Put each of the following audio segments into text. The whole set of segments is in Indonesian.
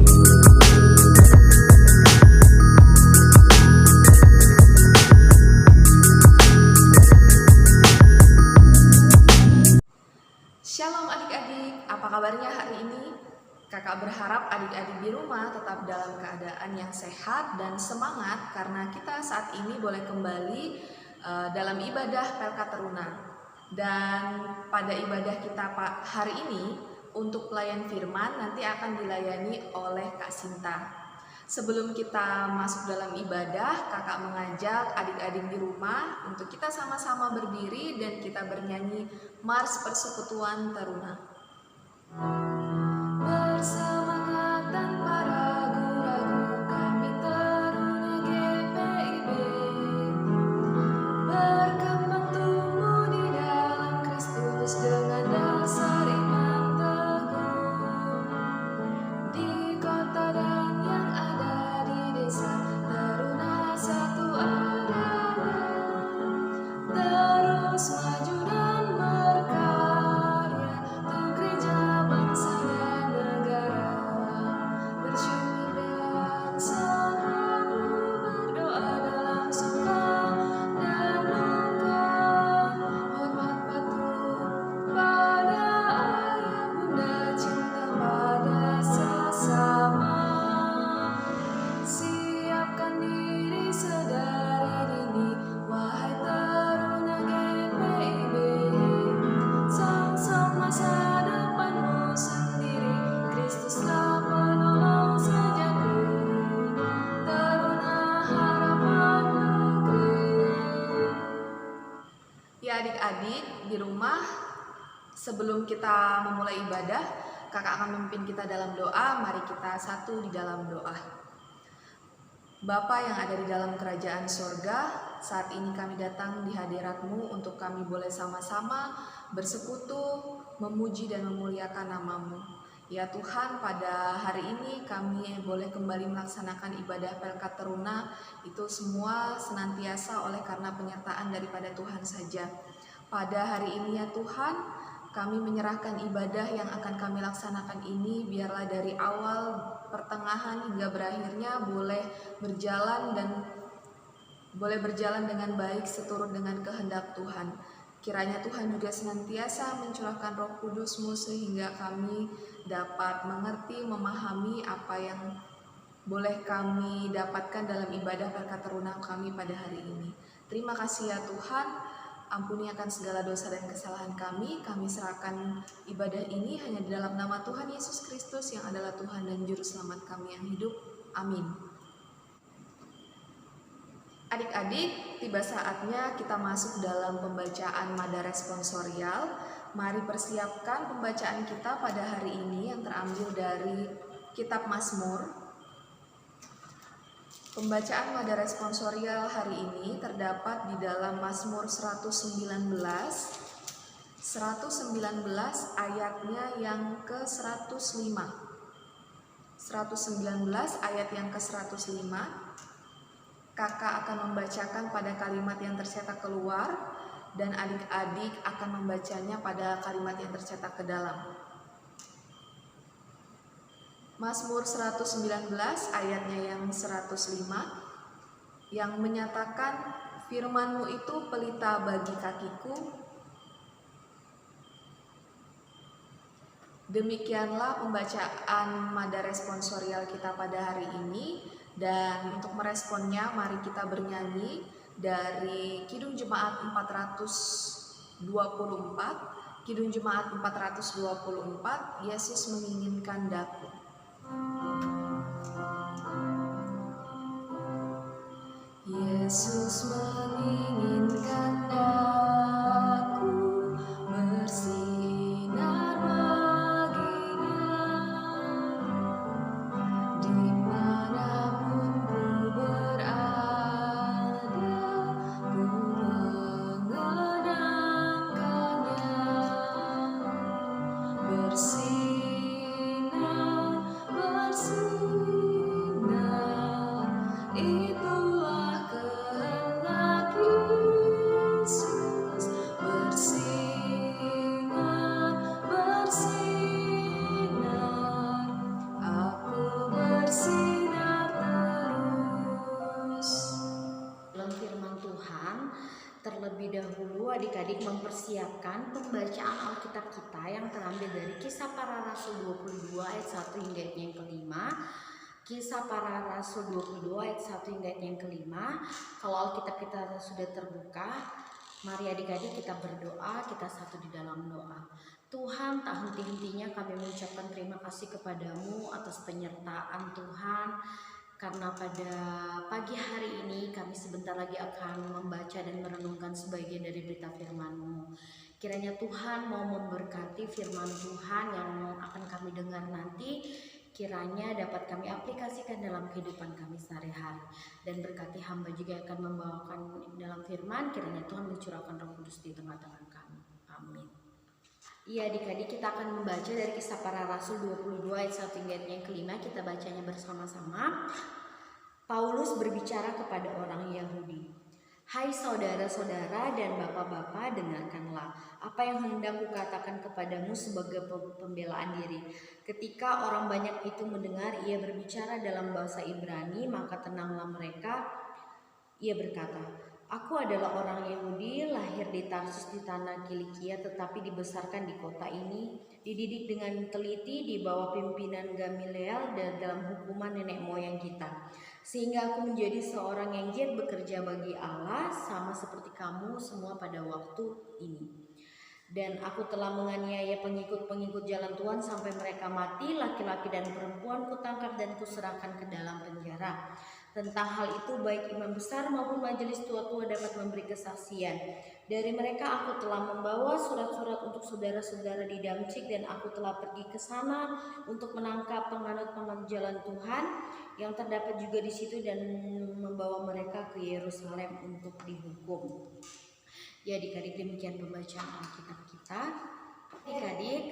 Shalom adik-adik, apa kabarnya hari ini? Kakak berharap adik-adik di rumah tetap dalam keadaan yang sehat dan semangat karena kita saat ini boleh kembali dalam ibadah PLK Teruna. Dan pada ibadah kita hari ini untuk pelayan firman nanti akan dilayani oleh Kak Sinta. Sebelum kita masuk dalam ibadah, kakak mengajak adik-adik di rumah untuk kita sama-sama berdiri dan kita bernyanyi Mars Persekutuan Teruna. Bersemangat tanpa ragu-ragu kami Teruna GPIB, berkembang tumbuh di dalam Kristus dengan dasar iman teguh. Di kota dan yang ada di desa, Teruna satu adanya, terus maju dan berkarya untuk gereja, bangsa dan negara. Bersyukur dan selalu berdoa dalam suka dan duka, hormat patuh pada ayah bunda, cinta pada sesama. Siapkan diri sedari dini, wahai Teruna GPIB. Sang masa depanmu sendiri, Kristuslah penolong sejati. Teruna harapan negeri. Ya adik-adik di rumah, sebelum kita memulai ibadah, kakak akan memimpin kita dalam doa. Mari kita satu di dalam doa. Bapa yang ada di dalam kerajaan sorga, saat ini kami datang di hadirat-Mu untuk kami boleh sama-sama bersekutu, memuji dan memuliakan nama-Mu. Ya Tuhan, pada hari ini kami boleh kembali melaksanakan ibadah PLK Teruna, itu semua senantiasa oleh karena penyertaan daripada Tuhan saja. Pada hari ini ya Tuhan, kami menyerahkan ibadah yang akan kami laksanakan ini, biarlah dari awal, pertengahan hingga berakhirnya boleh berjalan dengan baik seturut dengan kehendak Tuhan. Kiranya Tuhan juga senantiasa mencurahkan Roh Kudus-Mu sehingga kami dapat mengerti, memahami apa yang boleh kami dapatkan dalam ibadah PLK Teruna kami pada hari ini. Terima kasih ya Tuhan. Ampuni akan segala dosa dan kesalahan kami. Kami serahkan ibadah ini hanya di dalam nama Tuhan Yesus Kristus yang adalah Tuhan dan Juru Selamat kami yang hidup. Amin. Adik-adik, tiba saatnya kita masuk dalam pembacaan Mada Responsorial. Mari persiapkan pembacaan kita pada hari ini yang terambil dari Kitab Mazmur. Pembacaan Mada Responsorial hari ini terdapat di dalam Mazmur 119 ayatnya yang ke-105. 119 ayat yang ke-105. Kakak akan membacakan pada kalimat yang tercetak keluar dan adik-adik akan membacanya pada kalimat yang tercetak ke dalam. Mazmur 119 ayatnya yang 105 yang menyatakan, firman-Mu itu pelita bagi kakiku. Demikianlah pembacaan Mada Responsorial kita pada hari ini, dan untuk meresponnya mari kita bernyanyi dari Kidung Jemaat 424, Kidung Jemaat 424, Yesus menginginkan daku. Yesus menginginkan daku bersinar baginya, dimanapun ku berada, ku mengenangkannya. Bersinar, bersinar, itulah kehendak adik-adik mempersiapkan pembacaan Alkitab kita yang terambil dari Kisah Para Rasul 22 ayat 1 hingga ayat yang kelima. Kisah Para Rasul 22 ayat 1 hingga ayat yang kelima. Kalau Alkitab kita sudah terbuka, mari adik-adik kita berdoa, kita satu di dalam doa. Tuhan, tak henti-hentinya kami mengucapkan terima kasih kepadamu atas penyertaan Tuhan. Karena pada pagi hari ini kami sebentar lagi akan membaca dan merenungkan sebagian dari berita firman-Mu. Kiranya Tuhan mau memberkati firman Tuhan yang akan kami dengar nanti. Kiranya dapat kami aplikasikan dalam kehidupan kami sehari-hari. Dan berkati hamba juga yang akan membawakan dalam firman. Kiranya Tuhan mencurahkan Roh Kudus di tengah-tengah kami. Amin. Iya adik-adik, kita akan membaca dari Kisah Para Rasul 22 ayat 1 hingga ayat yang kelima. Kita bacanya bersama-sama. Paulus berbicara kepada orang Yahudi. Hai saudara-saudara dan bapak-bapak, dengarkanlah apa yang hendak kukatakan kepadamu sebagai pembelaan diri. Ketika orang banyak itu mendengar ia berbicara dalam bahasa Ibrani, maka tenanglah mereka. Ia berkata, aku adalah orang Yahudi, lahir di Tarsus di tanah Kilikia, tetapi dibesarkan di kota ini, dididik dengan teliti di bawah pimpinan Gamaliel dan dalam hukuman nenek moyang kita. Sehingga aku menjadi seorang yang giat bekerja bagi Allah, sama seperti kamu semua pada waktu ini. Dan aku telah menganiaya pengikut-pengikut jalan Tuhan sampai mereka mati, laki-laki dan perempuan kutangkap dan kuserahkan ke dalam penjara. Tentang hal itu baik imam besar maupun majelis tua-tua dapat memberi kesaksian. Dari mereka aku telah membawa surat-surat untuk saudara-saudara di Damsyik, dan aku telah pergi ke sana untuk menangkap penganut-penganut jalan Tuhan yang terdapat juga di situ dan membawa mereka ke Yerusalem untuk dihukum. Ya adik-adik, demikian pembacaan Alkitab kita. Adik-adik,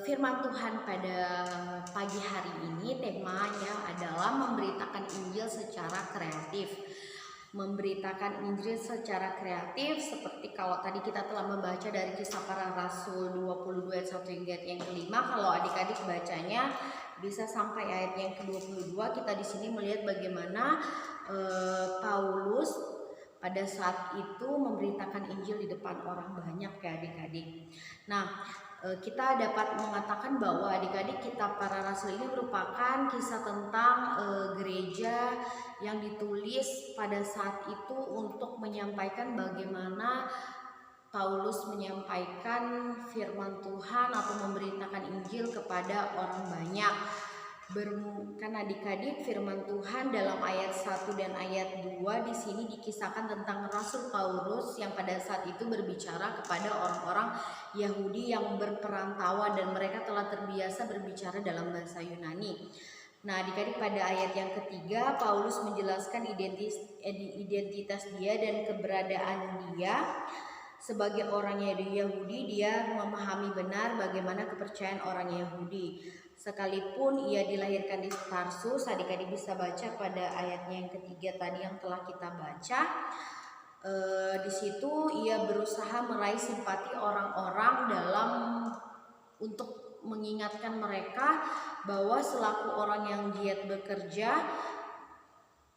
firman Tuhan pada pagi hari ini temanya adalah memberitakan Injil secara kreatif. Memberitakan Injil secara kreatif, seperti kalau tadi kita telah membaca dari Kisah Para Rasul 22 ayat 1 hingga ayat yang kelima. Kalau adik-adik bacanya bisa sampai ayat yang ke-22. Kita di sini melihat bagaimana Paulus pada saat itu memberitakan Injil di depan orang banyak ya adik-adik. Nah, kita dapat mengatakan bahwa adik-adik Kitab Para Rasul ini merupakan kisah tentang gereja yang ditulis pada saat itu untuk menyampaikan bagaimana Paulus menyampaikan firman Tuhan atau memberitakan Injil kepada orang banyak. Kan adik-adik, firman Tuhan dalam ayat 1 dan ayat 2 di sini dikisahkan tentang Rasul Paulus yang pada saat itu berbicara kepada orang-orang Yahudi yang berperantauan dan mereka telah terbiasa berbicara dalam bahasa Yunani. Nah, adik-adik, pada ayat yang ketiga Paulus menjelaskan identitas dia dan keberadaan dia. Sebagai orang Yahudi, dia memahami benar bagaimana kepercayaan orang Yahudi. Sekalipun ia dilahirkan di Tarsus, adik-adik bisa baca pada ayatnya yang ketiga tadi yang telah kita baca. Di situ ia berusaha meraih simpati orang-orang untuk mengingatkan mereka bahwa selaku orang yang giat bekerja,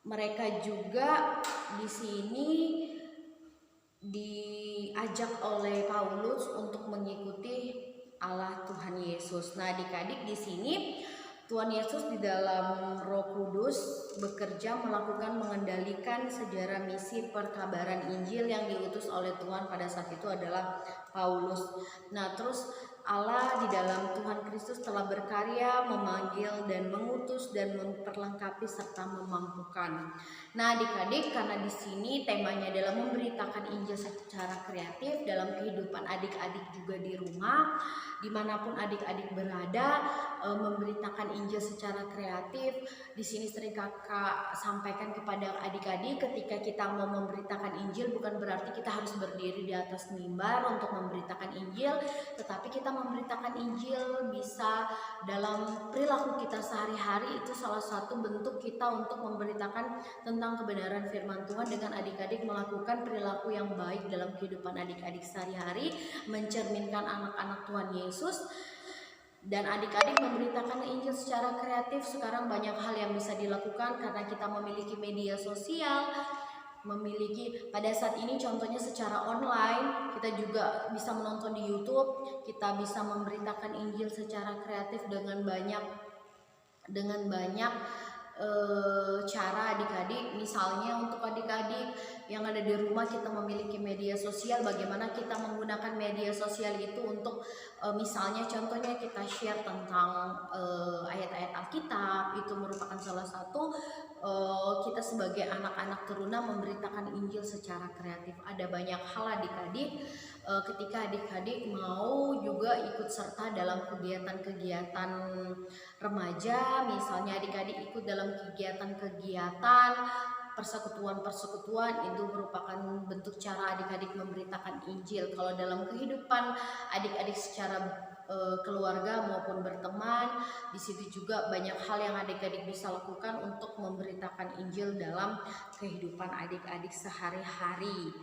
mereka juga di sini diajak oleh Paulus untuk mengikuti Allah Tuhan Yesus. Nah, adik-adik, di sini Tuhan Yesus di dalam Roh Kudus bekerja mengendalikan sejarah misi perkabaran Injil yang diutus oleh Tuhan pada saat itu adalah Paulus. Nah, terus Allah di dalam Tuhan Kristus telah berkarya, memanggil dan mengutus dan memperlengkapi serta memampukan. Nah, adik-adik, karena di sini temanya adalah memberitakan Injil secara kreatif dalam kehidupan adik-adik juga di rumah, dimanapun adik-adik berada, memberitakan Injil secara kreatif. Di sini sering kakak sampaikan kepada adik-adik, ketika kita mau memberitakan Injil bukan berarti kita harus berdiri di atas mimbar untuk memberitakan Injil, tetapi kita memberitakan Injil bisa dalam perilaku kita sehari-hari. Itu salah satu bentuk kita untuk memberitakan tentang kebenaran firman Tuhan dengan adik-adik melakukan perilaku yang baik dalam kehidupan adik-adik sehari-hari, mencerminkan anak-anak Tuhan Yesus. Dan adik-adik memberitakan Injil secara kreatif. Sekarang banyak hal yang bisa dilakukan karena kita memiliki media sosial. memiliki pada saat ini contohnya secara online, kita juga bisa menonton di YouTube, kita bisa memberitakan Injil secara kreatif dengan banyak cara adik-adik. Misalnya untuk adik-adik yang ada di rumah, kita memiliki media sosial, bagaimana kita menggunakan media sosial itu untuk misalnya contohnya kita share tentang ayat-ayat Alkitab, itu merupakan salah satu kita sebagai anak-anak teruna memberitakan Injil secara kreatif. Ada banyak hal adik-adik ketika adik-adik mau juga ikut serta dalam kegiatan-kegiatan remaja, misalnya adik-adik ikut dalam kegiatan-kegiatan persekutuan-persekutuan, itu merupakan bentuk cara adik-adik memberitakan Injil. Kalau dalam kehidupan adik-adik secara keluarga maupun berteman, di situ juga banyak hal yang adik-adik bisa lakukan untuk memberitakan Injil dalam kehidupan adik-adik sehari-hari.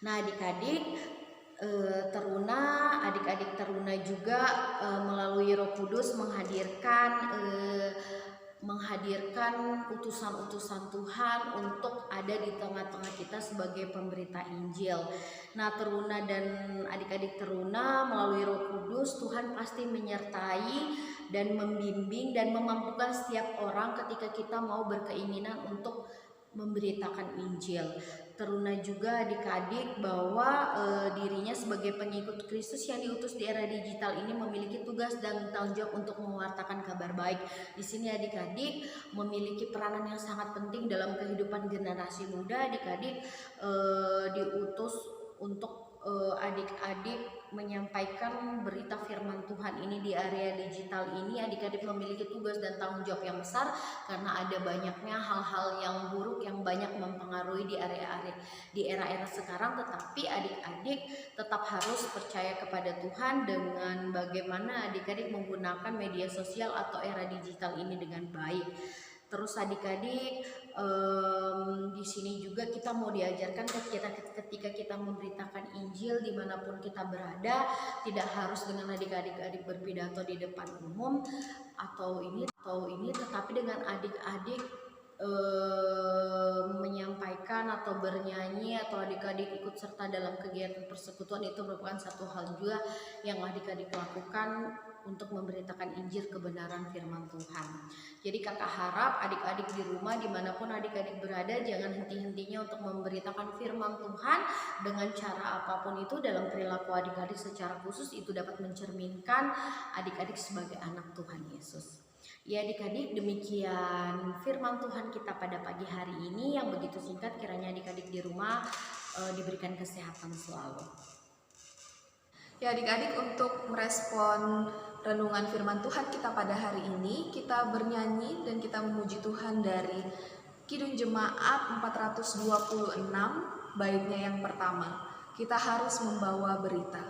Nah, adik-adik adik-adik teruna juga melalui Roh Kudus menghadirkan utusan-utusan Tuhan untuk ada di tengah-tengah kita sebagai pemberita Injil. Nah, teruna dan adik-adik teruna melalui Roh Kudus, Tuhan pasti menyertai dan membimbing dan memampukan setiap orang ketika kita mau berkeinginan untuk memberitakan Injil. Teruna juga adik-adik bahwa dirinya sebagai pengikut Kristus yang diutus di era digital ini memiliki tugas dan tanggung jawab untuk mewartakan kabar baik. Di sini adik-adik memiliki peranan yang sangat penting dalam kehidupan generasi muda. Adik-adik diutus untuk adik-adik menyampaikan berita firman Tuhan ini di area digital ini. Adik-adik memiliki tugas dan tanggung jawab yang besar karena ada banyaknya hal-hal yang buruk yang banyak mempengaruhi di era-era sekarang, tetapi adik-adik tetap harus percaya kepada Tuhan dengan bagaimana adik-adik menggunakan media sosial atau era digital ini dengan baik. Terus adik-adik di sini juga kita mau diajarkan ketika kita memberitakan Injil dimanapun kita berada, tidak harus dengan adik-adik berpidato di depan umum atau ini, tetapi dengan adik-adik menyampaikan atau bernyanyi atau adik-adik ikut serta dalam kegiatan persekutuan, itu merupakan satu hal juga yang adik-adik lakukan untuk memberitakan Injil kebenaran firman Tuhan. Jadi kakak harap adik-adik di rumah dimanapun adik-adik berada, jangan henti-hentinya untuk memberitakan firman Tuhan dengan cara apapun itu. Dalam perilaku adik-adik secara khusus itu dapat mencerminkan adik-adik sebagai anak Tuhan Yesus. Ya adik-adik, demikian firman Tuhan kita pada pagi hari ini yang begitu singkat. Kiranya adik-adik di rumah diberikan kesehatan selalu. Ya adik-adik, untuk merespon renungan firman Tuhan kita pada hari ini, kita bernyanyi dan kita memuji Tuhan dari Kidung Jemaat 426, baitnya yang pertama, kita harus membawa berita.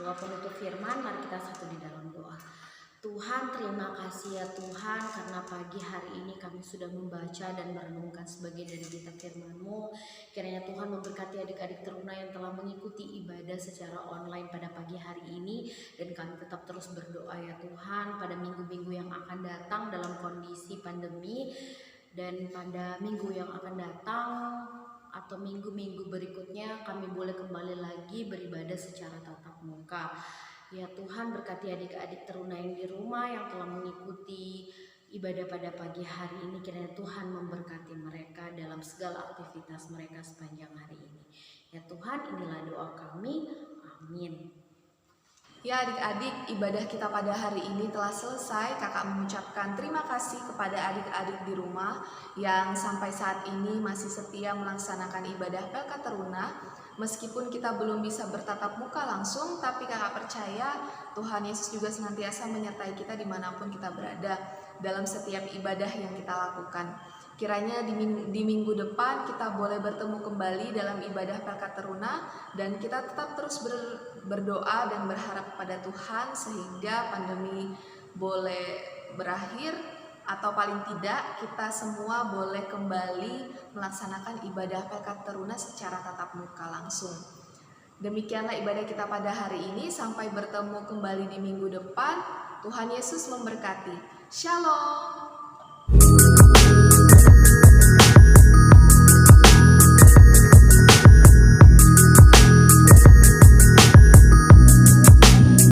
Doa penutup firman, mari kita satu di dalam doa. Tuhan, terima kasih ya Tuhan, karena pagi hari ini kami sudah membaca dan merenungkan sebagian dari berita firman-Mu. Kiranya Tuhan memberkati adik-adik teruna yang telah mengikuti ibadah secara online pada pagi hari ini, dan kami tetap terus berdoa ya Tuhan pada minggu-minggu yang akan datang dalam kondisi pandemi, dan pada minggu yang akan datang atau minggu-minggu berikutnya kami boleh kembali lagi beribadah secara tatap muka. Ya Tuhan, berkati adik-adik teruna yang di rumah yang telah mengikuti ibadah pada pagi hari ini. Kiranya Tuhan memberkati mereka dalam segala aktivitas mereka sepanjang hari ini. Ya Tuhan, inilah doa kami. Amin. Ya adik-adik, ibadah kita pada hari ini telah selesai. Kakak mengucapkan terima kasih kepada adik-adik di rumah yang sampai saat ini masih setia melaksanakan ibadah Pelkat Teruna. Meskipun kita belum bisa bertatap muka langsung, tapi kakak percaya Tuhan Yesus juga senantiasa menyertai kita dimanapun kita berada dalam setiap ibadah yang kita lakukan. Kiranya di minggu depan kita boleh bertemu kembali dalam ibadah Pelkat Teruna dan kita tetap terus berdoa dan berharap kepada Tuhan sehingga pandemi boleh berakhir atau paling tidak kita semua boleh kembali melaksanakan ibadah Pelkat Teruna secara tatap muka langsung. Demikianlah ibadah kita pada hari ini, sampai bertemu kembali di minggu depan. Tuhan Yesus memberkati. Shalom.